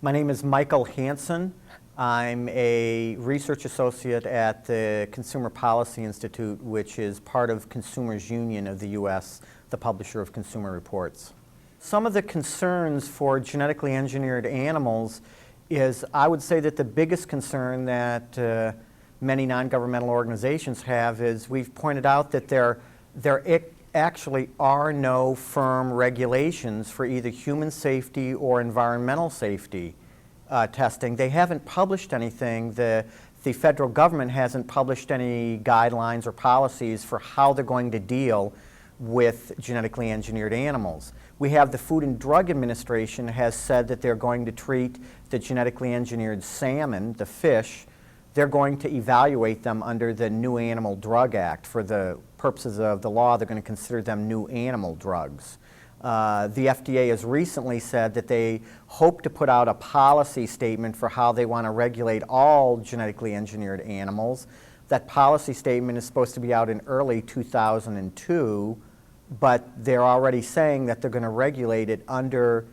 My name is Michael Hansen. I'm a research associate at the Consumer Policy Institute, which is part of Consumers Union of the U.S., the publisher of Consumer Reports. Some of the concerns for genetically engineered animals is, I would say that the biggest concern that many non-governmental organizations have is we've pointed out that there actually are no firm regulations for either human safety or environmental safety testing. They haven't published anything. The federal government hasn't published any guidelines or policies for how they're going to deal with genetically engineered animals. We have the Food and Drug Administration has said that they're going to treat the genetically engineered salmon, the fish, they're going to evaluate them under the New Animal Drug Act. For the purposes of the law, they're going to consider them new animal drugs. The FDA has recently said that they hope to put out a policy statement for how they want to regulate all genetically engineered animals. That policy statement is supposed to be out in early 2002, but they're already saying that they're going to regulate it under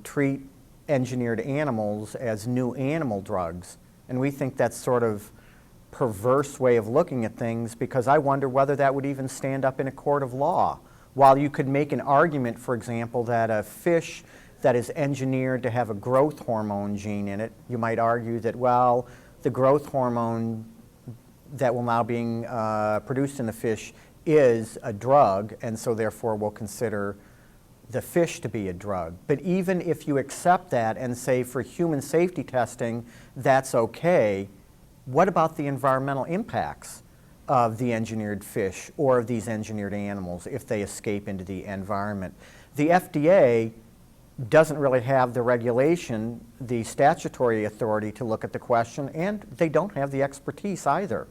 treat engineered animals as new animal drugs. And we think that's sort of perverse way of looking at things, because I wonder whether that would even stand up in a court of law. While you could make an argument, for example, that a fish that is engineered to have a growth hormone gene in it, you might argue that, well, the growth hormone that will now being produced in the fish is a drug, and so therefore we'll consider the fish to be a drug. But even if you accept that and say for human safety testing, that's okay, what about the environmental impacts of the engineered fish or of these engineered animals if they escape into the environment? The FDA doesn't really have the regulation, the statutory authority to look at the question, and they don't have the expertise either.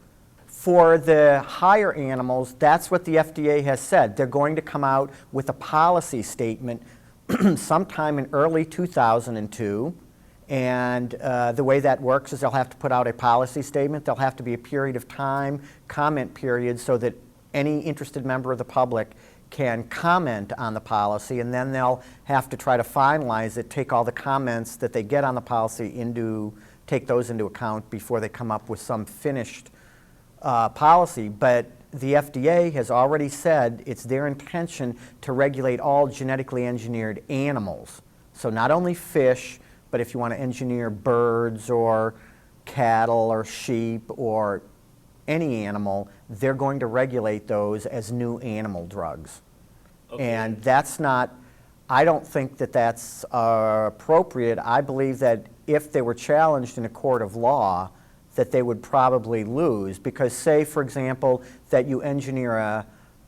For the higher animals, that's what the FDA has said. They're going to come out with a policy statement sometime in early 2002. And the way that works is they'll have to put out a policy statement. There'll have to be a period of time, comment period, so that any interested member of the public can comment on the policy, and then they'll have to try to finalize it, take all the comments that they get on the policy take those into account before they come up with some finished policy. But the FDA has already said it's their intention to regulate all genetically engineered animals. So not only fish, but if you want to engineer birds or cattle or sheep or any animal, they're going to regulate those as new animal drugs. Okay. And that's not, I don't think that that's appropriate. I believe that if they were challenged in a court of law, that they would probably lose, because say, for example, that you engineer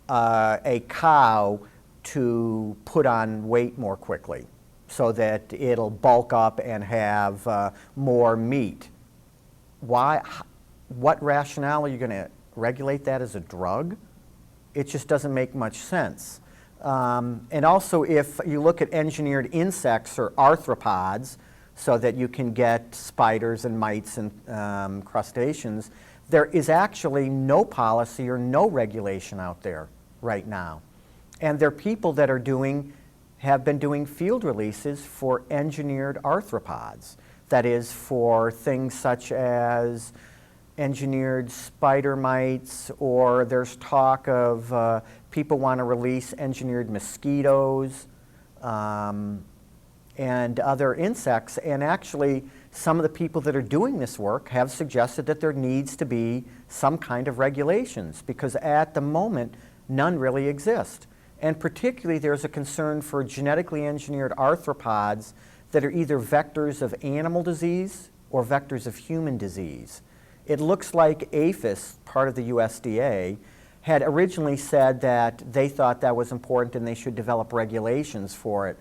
a cow to put on weight more quickly so that it'll bulk up and have more meat. What rationale are you going to regulate that as a drug? It just doesn't make much sense. And also, if you look at engineered insects or arthropods, so that you can get spiders and mites and crustaceans, there is actually no policy or no regulation out there right now. And there are people that have been doing field releases for engineered arthropods. That is, for things such as engineered spider mites, or there's talk of people want to release engineered mosquitoes, and other insects. And actually, some of the people that are doing this work have suggested that there needs to be some kind of regulations, because at the moment, none really exist. And particularly, there's a concern for genetically engineered arthropods that are either vectors of animal disease or vectors of human disease. It looks like APHIS, part of the USDA, had originally said that they thought that was important and they should develop regulations for it.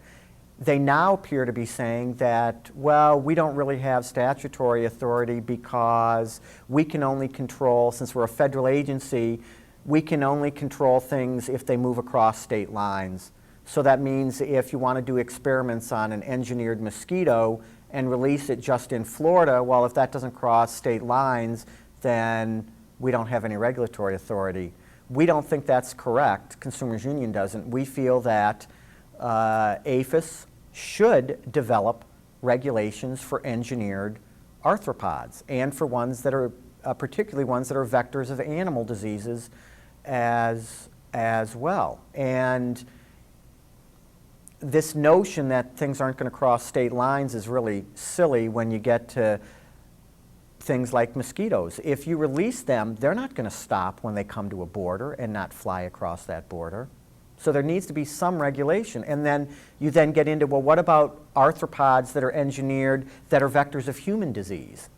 They now appear to be saying that, well, we don't really have statutory authority because we can only control, since we're a federal agency, we can only control things if they move across state lines. So that means if you want to do experiments on an engineered mosquito and release it just in Florida, well, if that doesn't cross state lines, then we don't have any regulatory authority. We don't think that's correct. Consumers Union doesn't. We feel that APHIS should develop regulations for engineered arthropods and for ones that are, particularly ones that are vectors of animal diseases as well. And this notion that things aren't going to cross state lines is really silly when you get to things like mosquitoes. If you release them, they're not going to stop when they come to a border and not fly across that border. So there needs to be some regulation. And then you then get into, well, what about arthropods that are engineered that are vectors of human disease?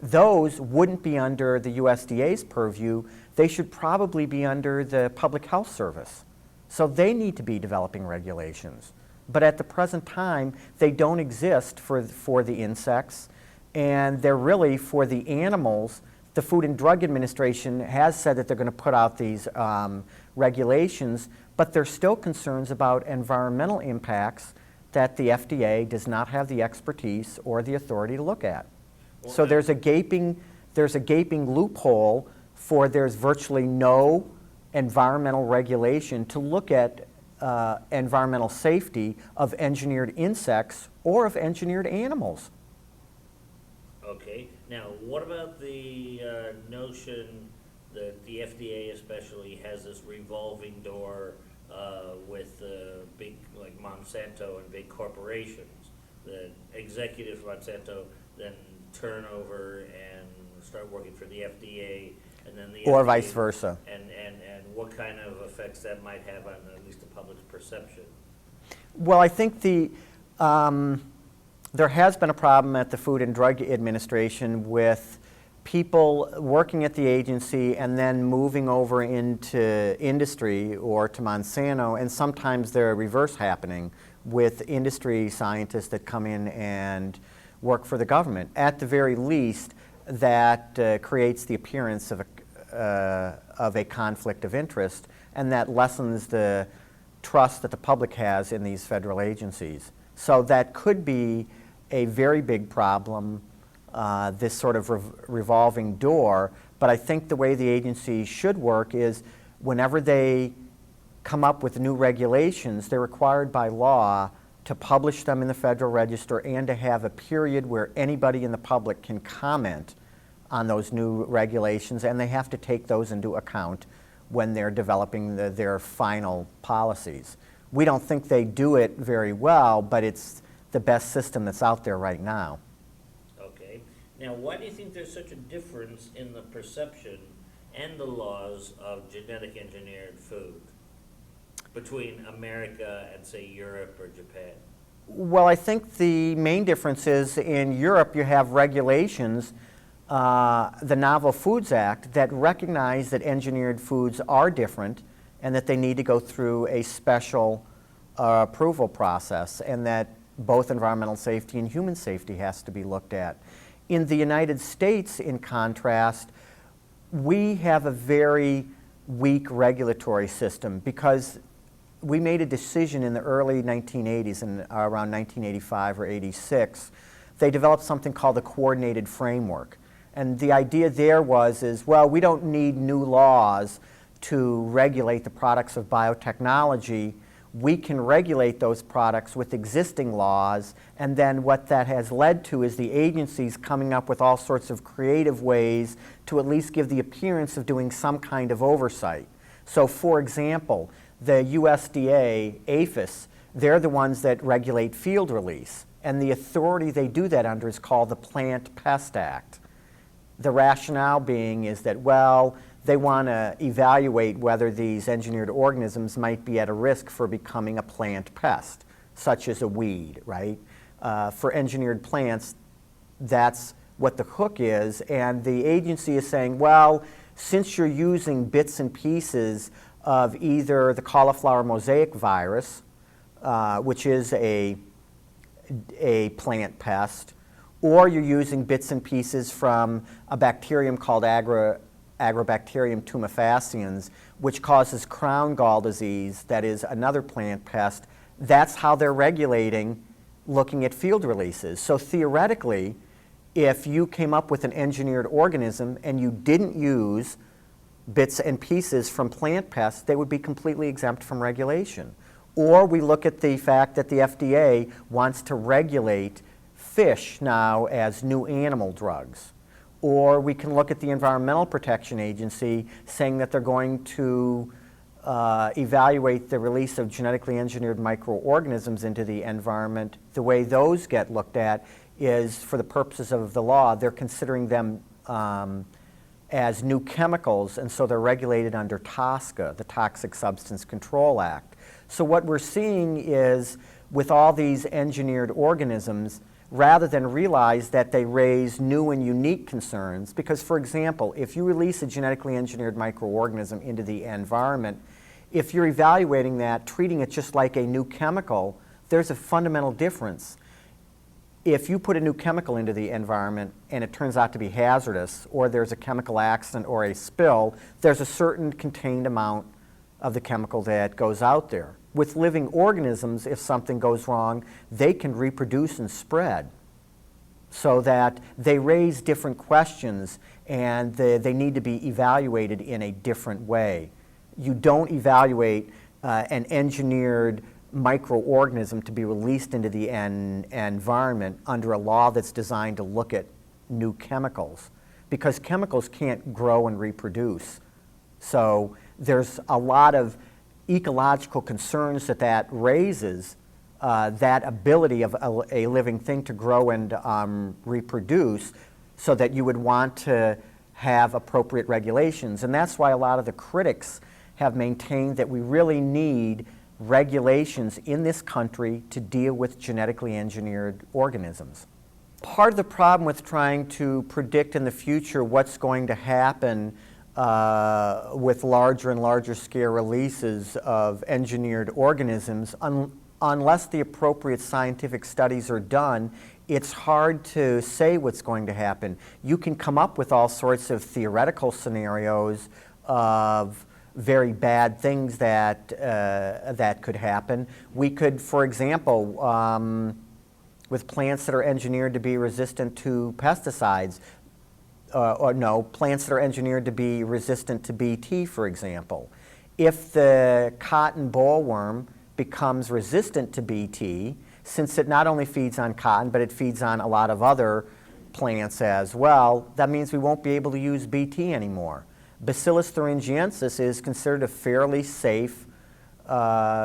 Those wouldn't be under the USDA's purview. They should probably be under the Public Health Service. So they need to be developing regulations. But at the present time, they don't exist for the insects, and they're really for the animals. The Food and Drug Administration has said that they're going to put out these regulations, but there's still concerns about environmental impacts that the FDA does not have the expertise or the authority to look at. So there's a gaping loophole for there's virtually no environmental regulation to look at environmental safety of engineered insects or of engineered animals. Okay. Now, what about the notion that the FDA especially has this revolving door with big, like Monsanto and big corporations? The executives of Monsanto then turn over and start working for the FDA, and then the or FDA, vice versa. And what kind of effects that might have on at least the public's perception? Well, I think there has been a problem at the Food and Drug Administration with people working at the agency and then moving over into industry or to Monsanto, and sometimes there are reverse happening with industry scientists that come in and work for the government. At the very least, that creates the appearance of a conflict of interest, and that lessens the trust that the public has in these federal agencies. So that could be a very big problem, this sort of revolving door. But I think the way the agency should work is whenever they come up with new regulations, they're required by law to publish them in the Federal Register and to have a period where anybody in the public can comment on those new regulations, and they have to take those into account when they're developing their final policies. We don't think they do it very well, but it's the best system that's out there right now. Okay. Now, why do you think there's such a difference in the perception and the laws of genetic engineered food between America and, say, Europe or Japan? Well, I think the main difference is in Europe you have regulations, the Novel Foods Act, that recognize that engineered foods are different and that they need to go through a special approval process, and that both environmental safety and human safety has to be looked at. In the United States, in contrast, we have a very weak regulatory system because we made a decision in the early 1980s, and around 1985 or 86, they developed something called the Coordinated Framework. And the idea there is, well, we don't need new laws to regulate the products of biotechnology. We can regulate those products with existing laws, and then what that has led to is the agencies coming up with all sorts of creative ways to at least give the appearance of doing some kind of oversight. So, for example, the USDA, APHIS, they're the ones that regulate field release, and the authority they do that under is called the Pest Act. The rationale being is that, well, they want to evaluate whether these engineered organisms might be at a risk for becoming a plant pest, such as a weed, right? For engineered plants, that's what the hook is, and the agency is saying, well, since you're using bits and pieces of either the cauliflower mosaic virus, which is a plant pest, or you're using bits and pieces from a bacterium called Agrobacterium tumefaciens, which causes crown gall disease, that is another plant pest. That's how they're regulating looking at field releases. So theoretically, if you came up with an engineered organism and you didn't use bits and pieces from plant pests, they would be completely exempt from regulation. Or we look at the fact that the FDA wants to regulate fish now as new animal drugs. Or we can look at the Environmental Protection Agency saying that they're going to evaluate the release of genetically engineered microorganisms into the environment. The way those get looked at is, for the purposes of the law, they're considering them as new chemicals, and so they're regulated under TSCA, the Toxic Substance Control Act. So what we're seeing is, with all these engineered organisms, rather than realize that they raise new and unique concerns, because, for example, if you release a genetically engineered microorganism into the environment, if you're evaluating that, treating it just like a new chemical, there's a fundamental difference. If you put a new chemical into the environment and it turns out to be hazardous, or there's a chemical accident or a spill, there's a certain contained amount of the chemical that goes out there. With living organisms, if something goes wrong, they can reproduce and spread, so that they raise different questions and they need to be evaluated in a different way. You don't evaluate an engineered microorganism to be released into the environment under a law that's designed to look at new chemicals, because chemicals can't grow and reproduce. So there's a lot of ecological concerns that raises, that ability of a living thing to grow and reproduce, so that you would want to have appropriate regulations. And that's why a lot of the critics have maintained that we really need regulations in this country to deal with genetically engineered organisms. Part of the problem with trying to predict in the future what's going to happen with larger and larger scale releases of engineered organisms, unless the appropriate scientific studies are done, it's hard to say what's going to happen. You can come up with all sorts of theoretical scenarios of very bad things that could happen. We could, for example, with plants that are engineered to be resistant to pesticides, plants that are engineered to be resistant to Bt, for example. If the cotton bollworm becomes resistant to Bt, since it not only feeds on cotton, but it feeds on a lot of other plants as well, that means we won't be able to use Bt anymore. Bacillus thuringiensis is considered a fairly safe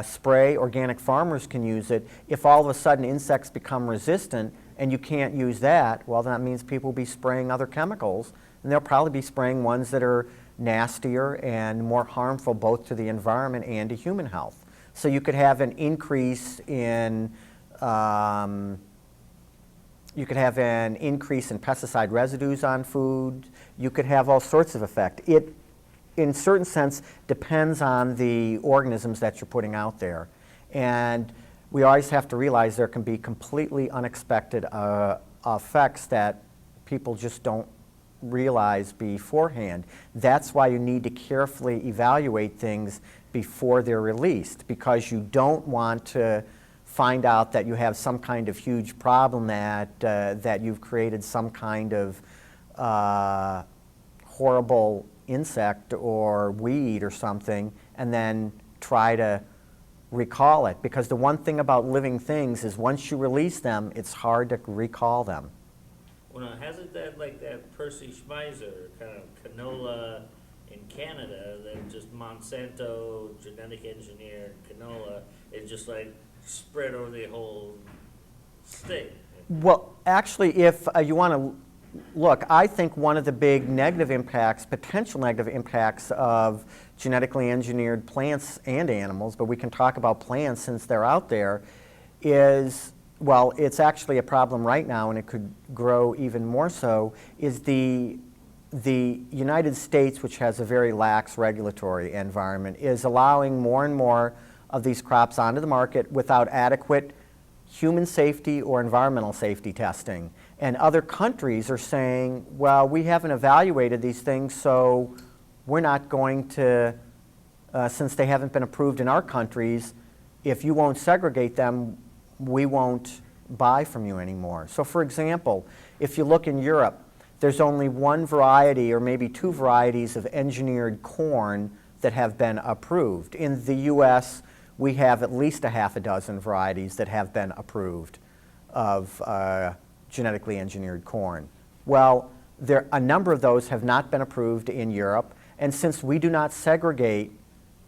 spray. Organic farmers can use it. If all of a sudden insects become resistant and you can't use that, well, that means people will be spraying other chemicals, and they'll probably be spraying ones that are nastier and more harmful both to the environment and to human health. So you could have an increase in pesticide residues on food. You could have all sorts of effect. It, in a certain sense, depends on the organisms that you're putting out there. And we always have to realize there can be completely unexpected effects that people just don't realize beforehand. That's why you need to carefully evaluate things before they're released, because you don't want to find out that you have some kind of huge problem, that you've created some kind of horrible insect or weed or something, and then try to recall it. Because the one thing about living things is once you release them, it's hard to recall them. Well, now, hasn't that, like that Percy Schmeiser kind of canola in Canada, that just Monsanto genetic engineered canola is just like spread over the whole state? Well, actually, if you want to look, I think one of the big negative impacts, potential negative impacts of genetically engineered plants and animals, but we can talk about plants since they're out there, is, well, it's actually a problem right now and it could grow even more so, is the United States, which has a very lax regulatory environment, is allowing more and more of these crops onto the market without adequate human safety or environmental safety testing. And other countries are saying, well, we haven't evaluated these things, so we're not going to, since they haven't been approved in our countries, if you won't segregate them, we won't buy from you anymore. So for example, if you look in Europe, there's only one variety or maybe two varieties of engineered corn that have been approved. In the US, we have at least a half a dozen varieties that have been approved of genetically engineered corn. Well, a number of those have not been approved in Europe, and since we do not segregate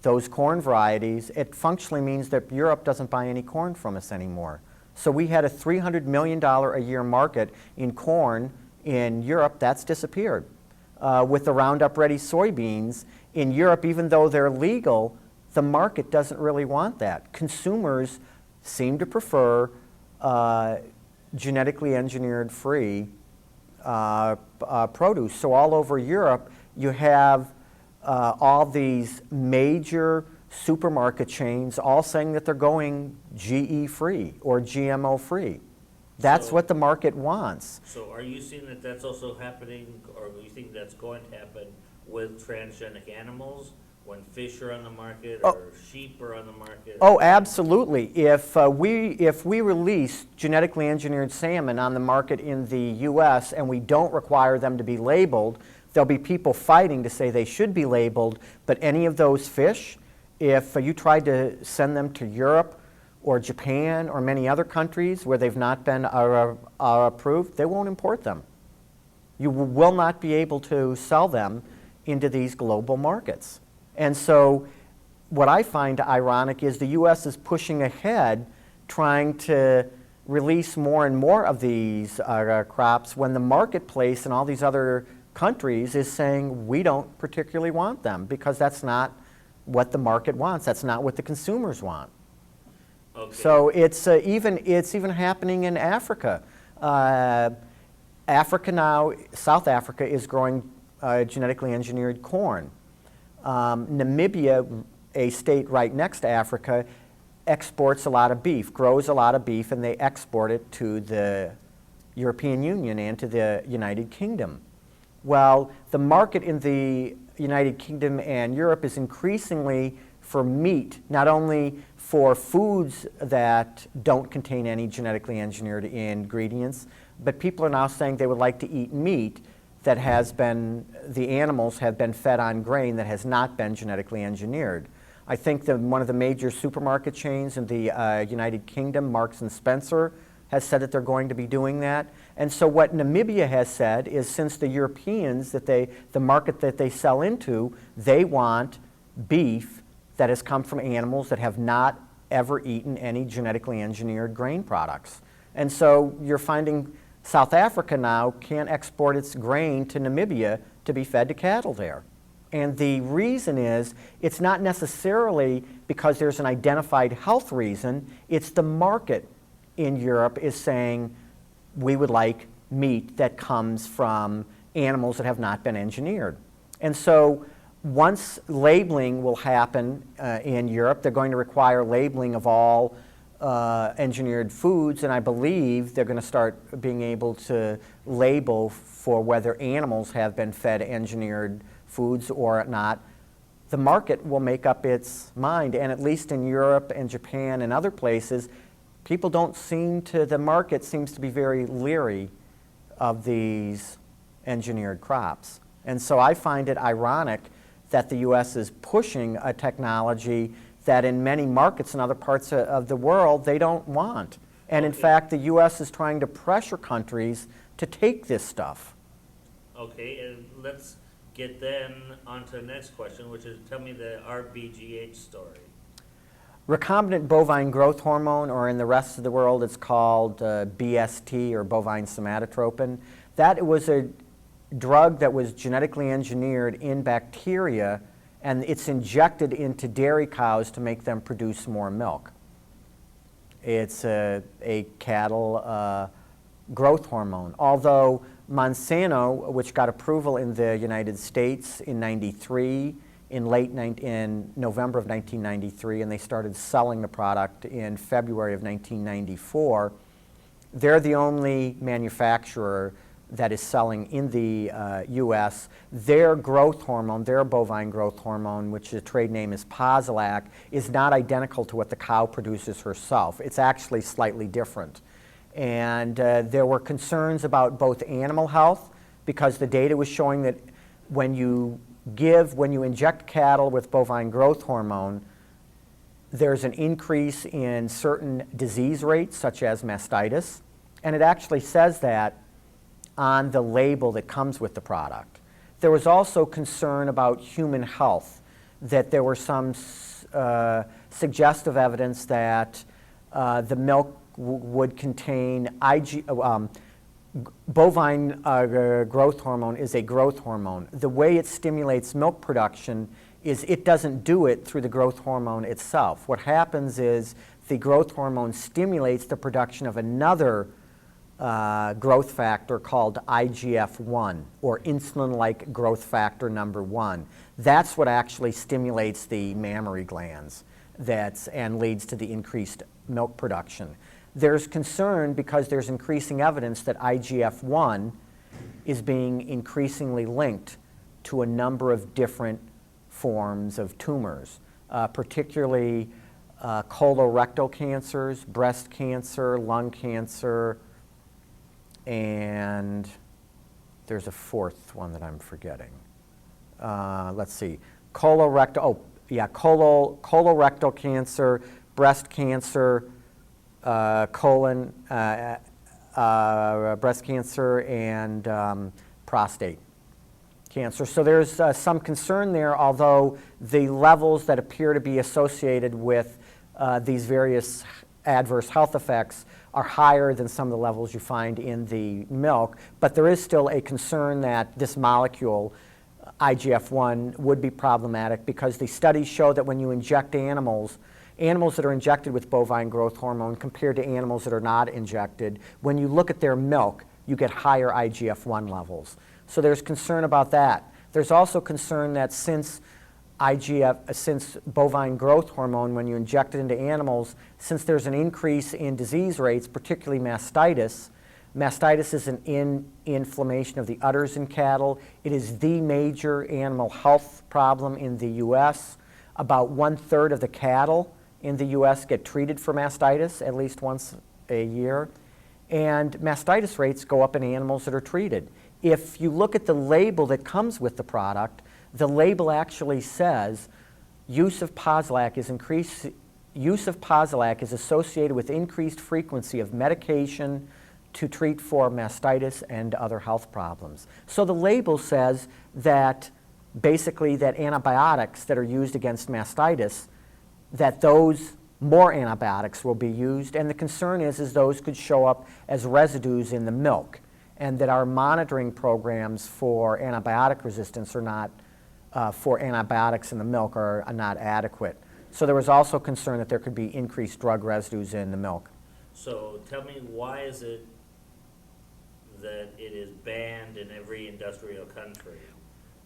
those corn varieties, it functionally means that Europe doesn't buy any corn from us anymore. So we had a $300 million a year market in corn in Europe. That's disappeared. With the Roundup Ready soybeans, in Europe, even though they're legal, the market doesn't really want that. Consumers seem to prefer genetically engineered free produce. So all over Europe, you have all these major supermarket chains all saying that they're going GE free or GMO free. That's So- what the market wants. So are you seeing that that's also happening, or do you think that's going to happen with transgenic animals? When fish are on the market, or sheep are on the market? Oh, absolutely. If we release genetically engineered salmon on the market in the U.S. and we don't require them to be labeled, there'll be people fighting to say they should be labeled, but any of those fish, if you tried to send them to Europe or Japan or many other countries where they've not been approved, they won't import them. You will not be able to sell them into these global markets. And so what I find ironic is the U.S. is pushing ahead trying to release more and more of these crops when the marketplace in all these other countries is saying we don't particularly want them because that's not what the market wants. That's not what the consumers want. Okay. So it's even happening in Africa. Africa now, South Africa is growing genetically engineered corn. Namibia, a state right next to Africa, exports a lot of beef, grows a lot of beef, and they export it to the European Union and to the United Kingdom. Well, the market in the United Kingdom and Europe is increasingly for meat, not only for foods that don't contain any genetically engineered ingredients, but people are now saying they would like to eat meat that has been, the animals have been fed on grain that has not been genetically engineered. I think that one of the major supermarket chains in the United Kingdom, Marks and Spencer, has said that they're going to be doing that. And so what Namibia has said is since the Europeans, the market that they sell into, they want beef that has come from animals that have not ever eaten any genetically engineered grain products. And so you're finding South Africa now can't export its grain to Namibia to be fed to cattle there. And the reason is, it's not necessarily because there's an identified health reason, it's the market in Europe is saying we would like meat that comes from animals that have not been engineered. And so once labeling will happen in Europe, they're going to require labeling of all engineered foods, and I believe they're going to start being able to label for whether animals have been fed engineered foods or not. The market will make up its mind, and at least in Europe and Japan and other places, people don't seem to, the market seems to be very leery of these engineered crops. And so I find it ironic that the U.S. is pushing a technology that in many markets in other parts of the world they don't want. And in fact, the U.S. is trying to pressure countries to take this stuff. Okay, and let's get then on to the next question, which is tell me the RBGH story. Recombinant bovine growth hormone, or in the rest of the world it's called BST, or bovine somatotropin. That was a drug that was genetically engineered in bacteria, and it's injected into dairy cows to make them produce more milk. It's a cattle growth hormone. Although Monsanto, which got approval in the United States in '93, in November of 1993, and they started selling the product in February of 1994, they're the only manufacturer that is selling in the U.S. Their growth hormone, their bovine growth hormone, which the trade name is Posilac, is not identical to what the cow produces herself. It's actually slightly different. And there were concerns about both animal health, because the data was showing that when you inject cattle with bovine growth hormone, There's an increase in certain disease rates, such as mastitis, and it actually says that on the label that comes with the product. There was also concern about human health, that there were some suggestive evidence that the milk would contain bovine growth hormone is a growth hormone. The way it stimulates milk production is it doesn't do it through the growth hormone itself. What happens is the growth hormone stimulates the production of another growth factor called IGF-1, or insulin-like growth factor number 1. That's what actually stimulates the mammary glands and leads to the increased milk production. There's concern because there's increasing evidence that IGF-1 is being increasingly linked to a number of different forms of tumors, particularly colorectal cancers, breast cancer, lung cancer, and there's a fourth one that I'm forgetting. Let's see, colorectal cancer, breast cancer, breast cancer, and prostate cancer. So there's some concern there, although the levels that appear to be associated with these various adverse health effects are higher than some of the levels you find in the milk, but there is still a concern that this molecule, IGF-1, would be problematic because the studies show that when you inject animals that are injected with bovine growth hormone compared to animals that are not injected, when you look at their milk, you get higher IGF-1 levels. So there's concern about that. There's also concern that since bovine growth hormone, when you inject it into animals, since there's an increase in disease rates, particularly mastitis. Mastitis is an inflammation of the udders in cattle. It is the major animal health problem in the U.S. About 1/3 of the cattle in the U.S. get treated for mastitis at least once a year. And mastitis rates go up in animals that are treated. If you look at the label that comes with the product, the label actually says use of Posilac is associated with increased frequency of medication to treat for mastitis and other health problems. So the label says that basically that antibiotics that are used against mastitis, that those more antibiotics will be used, and the concern is those could show up as residues in the milk, and that our monitoring programs for antibiotic resistance are not, for antibiotics in the milk are not adequate. So there was also concern that there could be increased drug residues in the milk. So tell me, why is it that it is banned in every industrial country,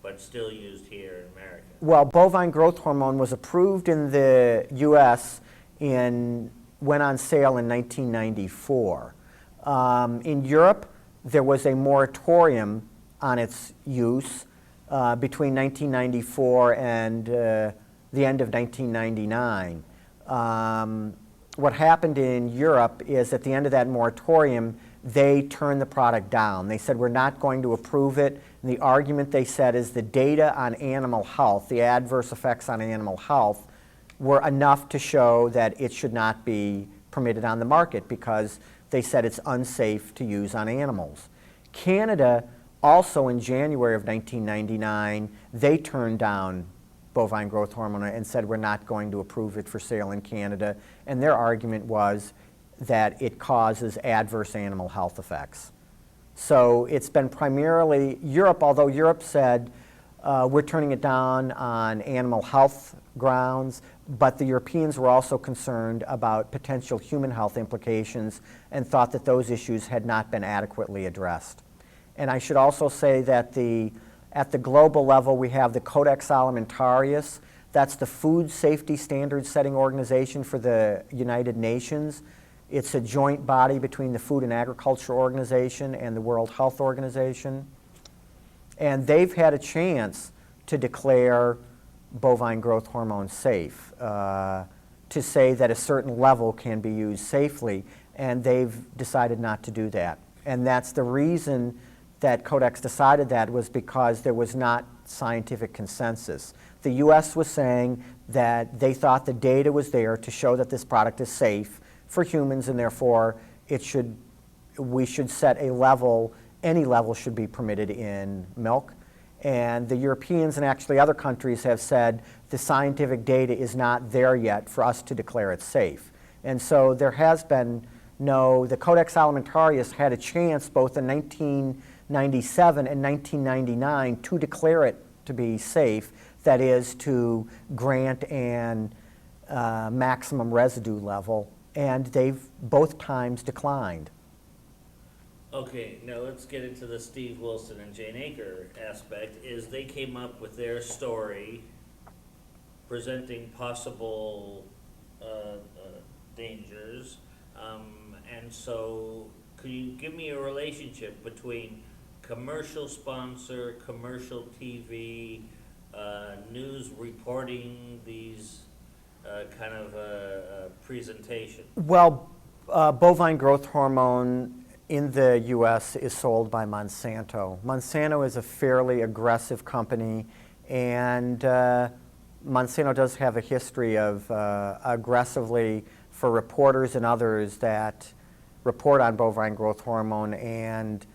but still used here in America? Well, bovine growth hormone was approved in the U.S. went on sale in 1994. In Europe, there was a moratorium on its use between 1994 and the end of 1999. What happened in Europe is at the end of that moratorium, they turned the product down. They said, we're not going to approve it. And the argument they said is the data on animal health, the adverse effects on animal health, were enough to show that it should not be permitted on the market because they said it's unsafe to use on animals. Canada, also in January of 1999, they turned down bovine growth hormone and said we're not going to approve it for sale in Canada. And their argument was that it causes adverse animal health effects. So it's been primarily Europe, although Europe said we're turning it down on animal health grounds, but the Europeans were also concerned about potential human health implications and thought that those issues had not been adequately addressed. And I should also say that at the global level, we have the Codex Alimentarius. That's the food safety standards setting organization for the United Nations. It's a joint body between the Food and Agriculture Organization and the World Health Organization. And they've had a chance to declare bovine growth hormone safe, to say that a certain level can be used safely, and they've decided not to do that. And that's the reason that Codex decided that was because there was not scientific consensus. The U.S. was saying that they thought the data was there to show that this product is safe for humans, and therefore we should set a level, any level should be permitted in milk. And the Europeans and actually other countries have said the scientific data is not there yet for us to declare it safe. And so there has been the Codex Alimentarius had a chance both in 1997 and 1999 to declare it to be safe, that is, to grant an maximum residue level, and they've both times declined. Okay, now let's get into the Steve Wilson and Jane Aker aspect. Is they came up with their story presenting possible dangers, and so could you give me a relationship between commercial sponsor, commercial TV, news reporting these kind of presentation? Well, bovine growth hormone in the U.S. is sold by Monsanto. Monsanto is a fairly aggressive company, and Monsanto does have a history of aggressively, for reporters and others that report on bovine growth hormone and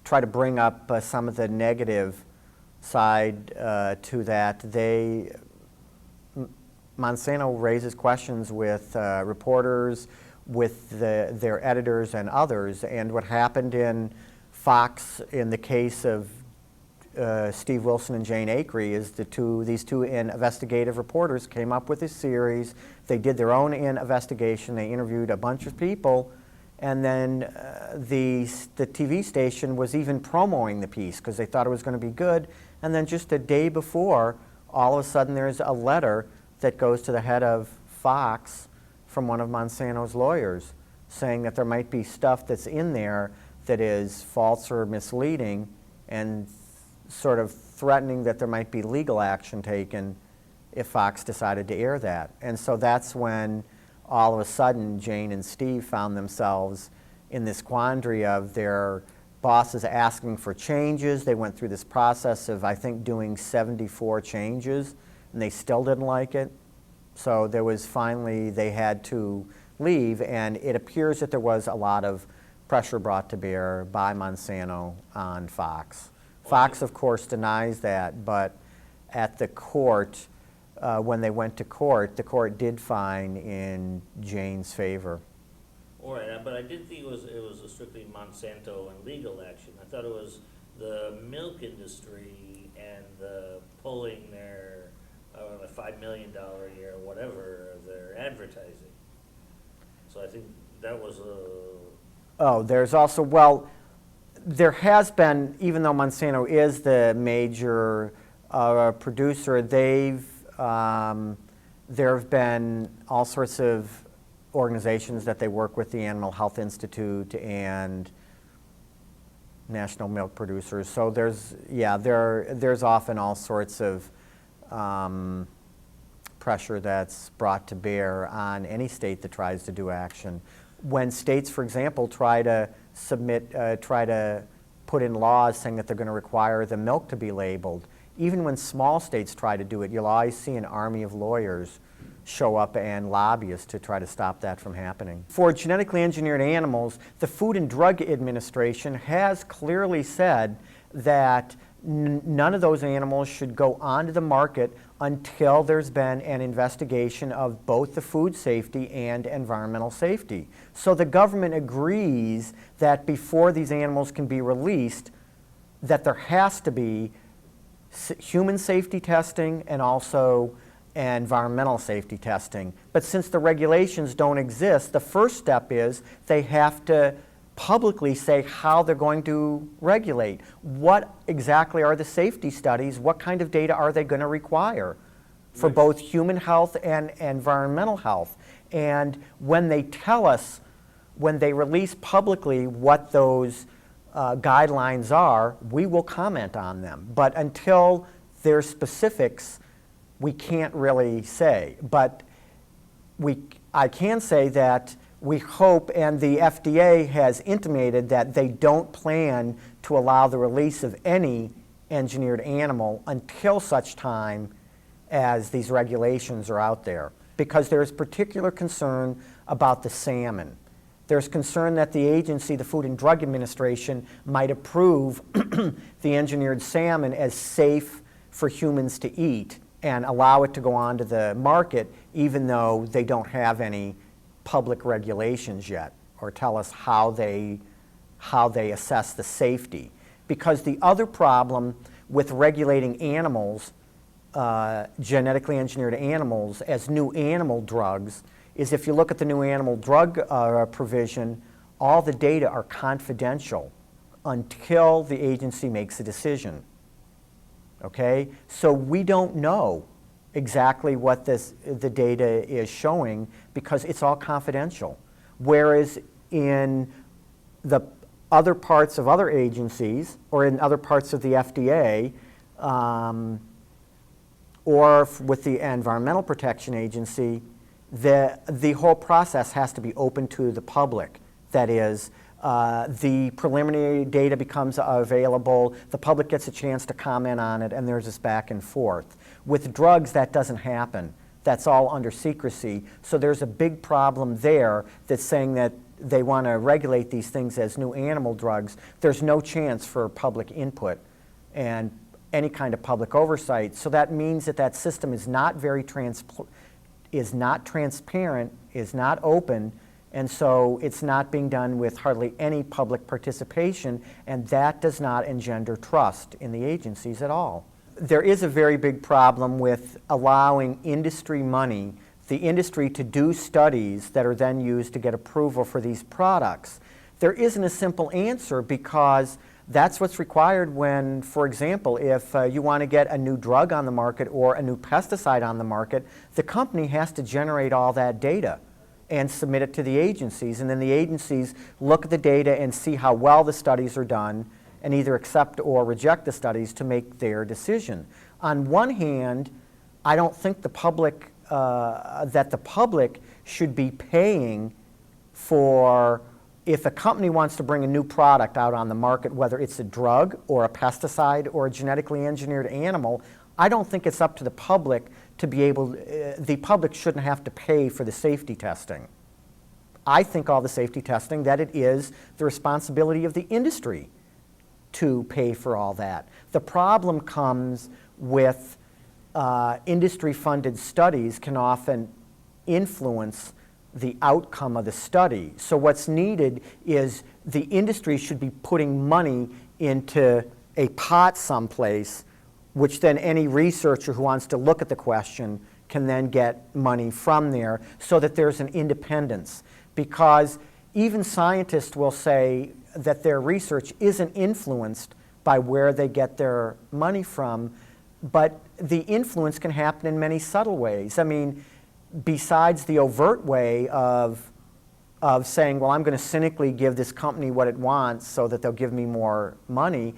try to bring up some of the negative side to that. Monsanto raises questions with reporters, with their editors and others, and what happened in Fox in the case of Steve Wilson and Jane Aker is these two investigative reporters came up with a series. They did their own investigation. They interviewed a bunch of people, and then the TV station was even promoting the piece because they thought it was going to be good. And then just a day before, all of a sudden there's a letter that goes to the head of Fox from one of Monsanto's lawyers saying that there might be stuff that's in there that is false or misleading, and sort of threatening that there might be legal action taken if Fox decided to air that. And so that's when all of a sudden Jane and Steve found themselves in this quandary of their bosses asking for changes. They went through this process of, I think, doing 74 changes, and they still didn't like it. So there was finally, they had to leave, and it appears that there was a lot of pressure brought to bear by Monsanto on Fox. Fox, of course, denies that, but at the court, when they went to court, the court did find in Jane's favor. All right, but I didn't think it was a strictly Monsanto and legal action. I thought it was the milk industry and the pulling their $5 million a year, whatever, of their advertising. So I think that was a... Oh, there's also, well, there has been, even though Monsanto is the major producer, there have been all sorts of organizations that they work with, the Animal Health Institute and National Milk Producers. So there's often all sorts of pressure that's brought to bear on any state that tries to do action. When states, for example, try to put in laws saying that they're going to require the milk to be labeled, even when small states try to do it, you'll always see an army of lawyers show up and lobbyists to try to stop that from happening. For genetically engineered animals, the Food and Drug Administration has clearly said that none of those animals should go onto the market until there's been an investigation of both the food safety and environmental safety. So the government agrees that before these animals can be released, that there has to be human safety testing and also environmental safety testing. But since the regulations don't exist, the first step is they have to publicly say how they're going to regulate. What exactly are the safety studies? What kind of data are they going to require for both human health and environmental health? And when they tell us, when they release publicly what those guidelines are, we will comment on them. But until there's specifics, we can't really say. But I can say that we hope, and the FDA has intimated that they don't plan to allow the release of any engineered animal until such time as these regulations are out there, because there's particular concern about the salmon. There's concern that the agency, the Food and Drug Administration, might approve the engineered salmon as safe for humans to eat and allow it to go onto the market even though they don't have any public regulations yet or tell us how they assess the safety. Because the other problem with regulating animals, genetically engineered animals, as new animal drugs, is if you look at the new animal drug provision, all the data are confidential until the agency makes a decision. Okay? So we don't know exactly what the data is showing because it's all confidential. Whereas in the other parts of other agencies or in other parts of the FDA or with the Environmental Protection Agency, the whole process has to be open to the public. That is, the preliminary data becomes available, the public gets a chance to comment on it, and there's this back and forth. With drugs, that doesn't happen. That's all under secrecy. So there's a big problem there that's saying that they want to regulate these things as new animal drugs. There's no chance for public input and any kind of public oversight. So that means that that system is not very transparent, is not open, and so it's not being done with hardly any public participation, and that does not engender trust in the agencies at all. There is a very big problem with allowing industry money, the industry to do studies that are then used to get approval for these products. There isn't a simple answer because that's what's required when, for example, if you want to get a new drug on the market or a new pesticide on the market, the company has to generate all that data and submit it to the agencies. And then the agencies look at the data and see how well the studies are done and either accept or reject the studies to make their decision. On one hand, I don't think the public, that the public should be paying for, if a company wants to bring a new product out on the market, whether it's a drug or a pesticide or a genetically engineered animal, I don't think it's up to the public to be able, the public shouldn't have to pay for the safety testing. I think all the safety testing, that it is the responsibility of the industry to pay for all that. The problem comes with industry-funded studies can often influence the outcome of the study. So what's needed is the industry should be putting money into a pot someplace, which then any researcher who wants to look at the question can then get money from there so that there's an independence. Because even scientists will say that their research isn't influenced by where they get their money from, but the influence can happen in many subtle ways. I mean, besides the overt way of saying, well, I'm going to cynically give this company what it wants so that they'll give me more money,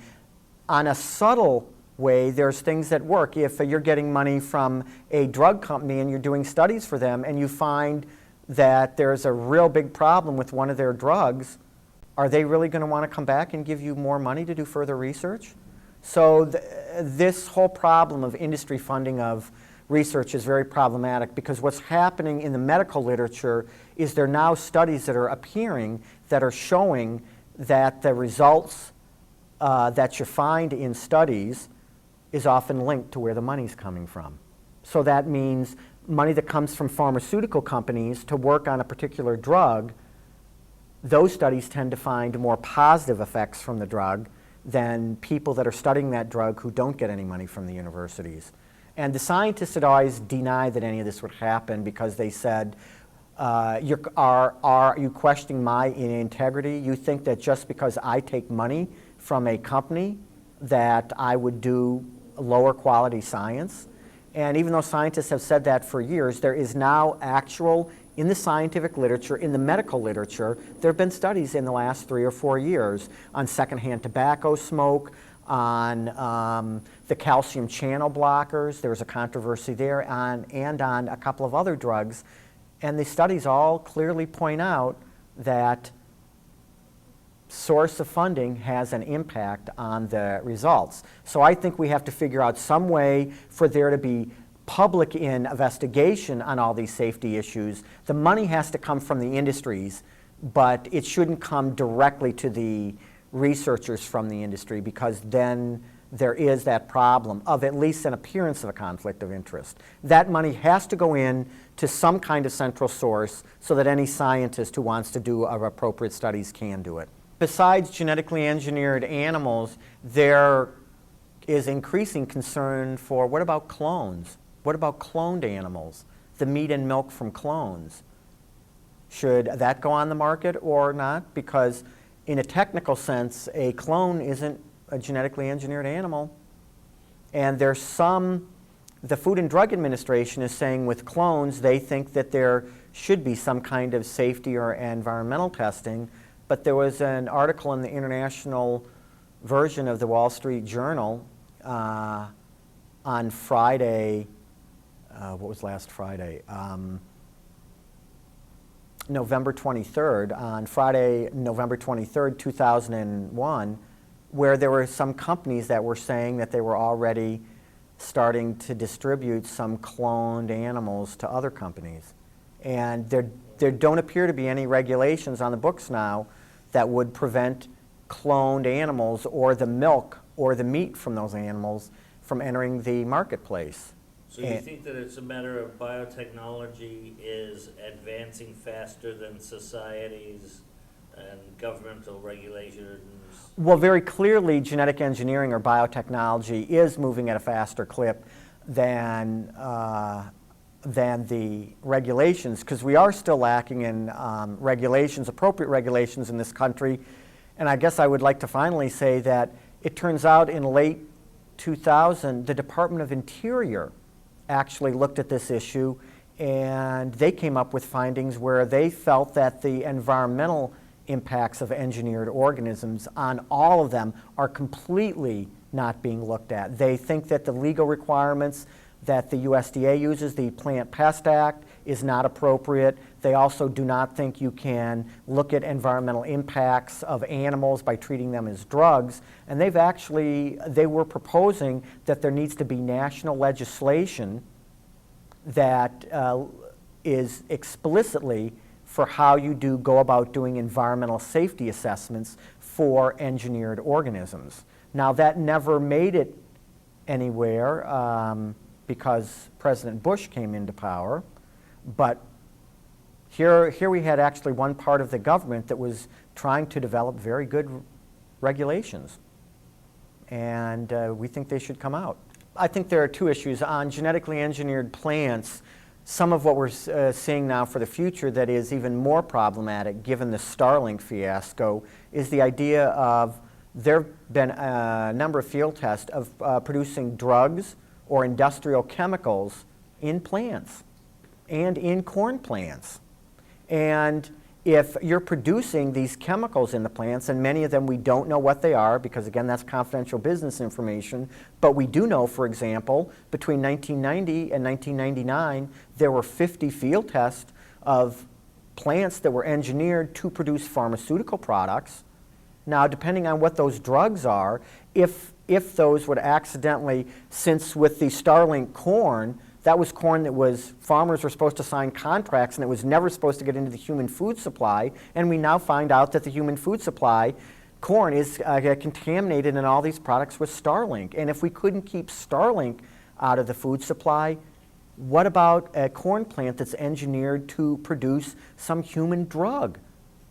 on a subtle way, there's things that work. If you're getting money from a drug company and you're doing studies for them and you find that there's a real big problem with one of their drugs, are they really going to want to come back and give you more money to do further research? So this whole problem of industry funding of research is very problematic because what's happening in the medical literature is there are now studies that are appearing that are showing that the results that you find in studies is often linked to where the money's coming from. So that means money that comes from pharmaceutical companies to work on a particular drug, those studies tend to find more positive effects from the drug than people that are studying that drug who don't get any money from the universities. And the scientists had always denied that any of this would happen because they said, are you questioning my integrity? You think that just because I take money from a company that I would do lower quality science? And even though scientists have said that for years, there is now actual, in the scientific literature, in the medical literature, there have been studies in the last 3 or 4 years on secondhand tobacco smoke, on the calcium channel blockers. There was a controversy there, and on a couple of other drugs. And the studies all clearly point out that source of funding has an impact on the results. So I think we have to figure out some way for there to be public investigation on all these safety issues. The money has to come from the industries, but it shouldn't come directly to the researchers from the industry, because then there is that problem of at least an appearance of a conflict of interest. That money has to go in to some kind of central source so that any scientist who wants to do appropriate studies can do it. Besides genetically engineered animals, there is increasing concern for what about clones? What about cloned animals? The meat and milk from clones. Should that go on the market or not? Because in a technical sense, a clone isn't a genetically engineered animal. And there's the Food and Drug Administration is saying with clones, they think that there should be some kind of safety or environmental testing. But there was an article in the international version of the Wall Street Journal on Friday, what was last Friday? November 23rd, on Friday, November 23rd, 2001, where there were some companies that were saying that they were already starting to distribute some cloned animals to other companies. And there don't appear to be any regulations on the books now that would prevent cloned animals or the milk or the meat from those animals from entering the marketplace. So you think that it's a matter of biotechnology is advancing faster than societies and governmental regulations? Well, very clearly, genetic engineering or biotechnology is moving at a faster clip than the regulations, because we are still lacking in regulations, appropriate regulations in this country. And I guess I would like to finally say that it turns out in late 2000, the Department of Interior actually looked at this issue, and they came up with findings where they felt that the environmental impacts of engineered organisms on all of them are completely not being looked at. They think that the legal requirements that the USDA uses, the Pest Act, is not appropriate. They also do not think you can look at environmental impacts of animals by treating them as drugs. And they were proposing that there needs to be national legislation that is explicitly for how you go about doing environmental safety assessments for engineered organisms. Now, that never made it anywhere because President Bush came into power, but here we had actually one part of the government that was trying to develop very good regulations, and we think they should come out. I think there are two issues. On genetically engineered plants, some of what we're seeing now for the future that is even more problematic, given the Starlink fiasco, is the idea of there have been a number of field tests of producing drugs or industrial chemicals in plants and in corn plants. And if you're producing these chemicals in the plants, and many of them we don't know what they are, because again, that's confidential business information, but we do know, for example, between 1990 and 1999, there were 50 field tests of plants that were engineered to produce pharmaceutical products. Now, depending on what those drugs are, if those would accidentally, since with the Starlink corn, that was corn that farmers were supposed to sign contracts, and it was never supposed to get into the human food supply, and we now find out that the human food supply, corn, is contaminated in all these products with Starlink. And if we couldn't keep Starlink out of the food supply, what about a corn plant that's engineered to produce some human drug?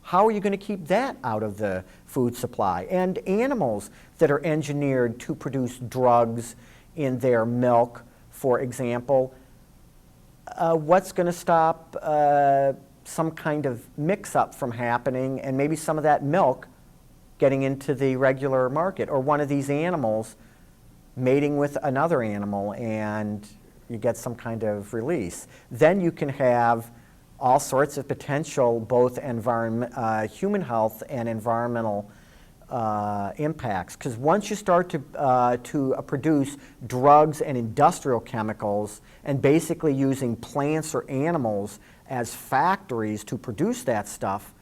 How are you going to keep that out of the food supply? And animals that are engineered to produce drugs in their milk, for example, what's going to stop some kind of mix-up from happening and maybe some of that milk getting into the regular market, or one of these animals mating with another animal and you get some kind of release? Then you can have all sorts of potential, both human health and environmental impacts. Because once you start to produce drugs and industrial chemicals, and basically using plants or animals as factories to produce that stuff,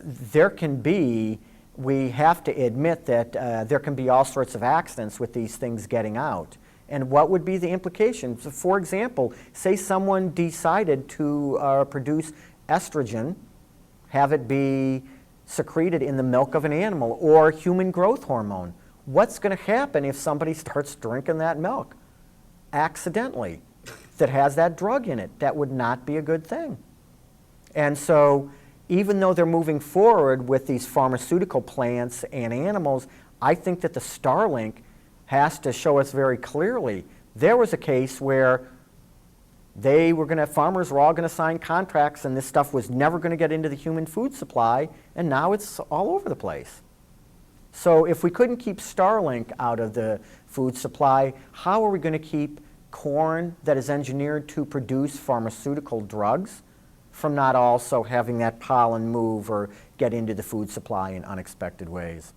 there can be, we have to admit that there can be all sorts of accidents with these things getting out. And what would be the implications? For example, say someone decided to produce estrogen, have it be secreted in the milk of an animal, or human growth hormone. What's going to happen if somebody starts drinking that milk accidentally that has that drug in it? That would not be a good thing. And so even though they're moving forward with these pharmaceutical plants and animals, I think that the Starlink has to show us very clearly. There was a case where farmers were all going to sign contracts and this stuff was never going to get into the human food supply, and now it's all over the place. So if we couldn't keep Starlink out of the food supply, how are we going to keep corn that is engineered to produce pharmaceutical drugs from not also having that pollen move or get into the food supply in unexpected ways?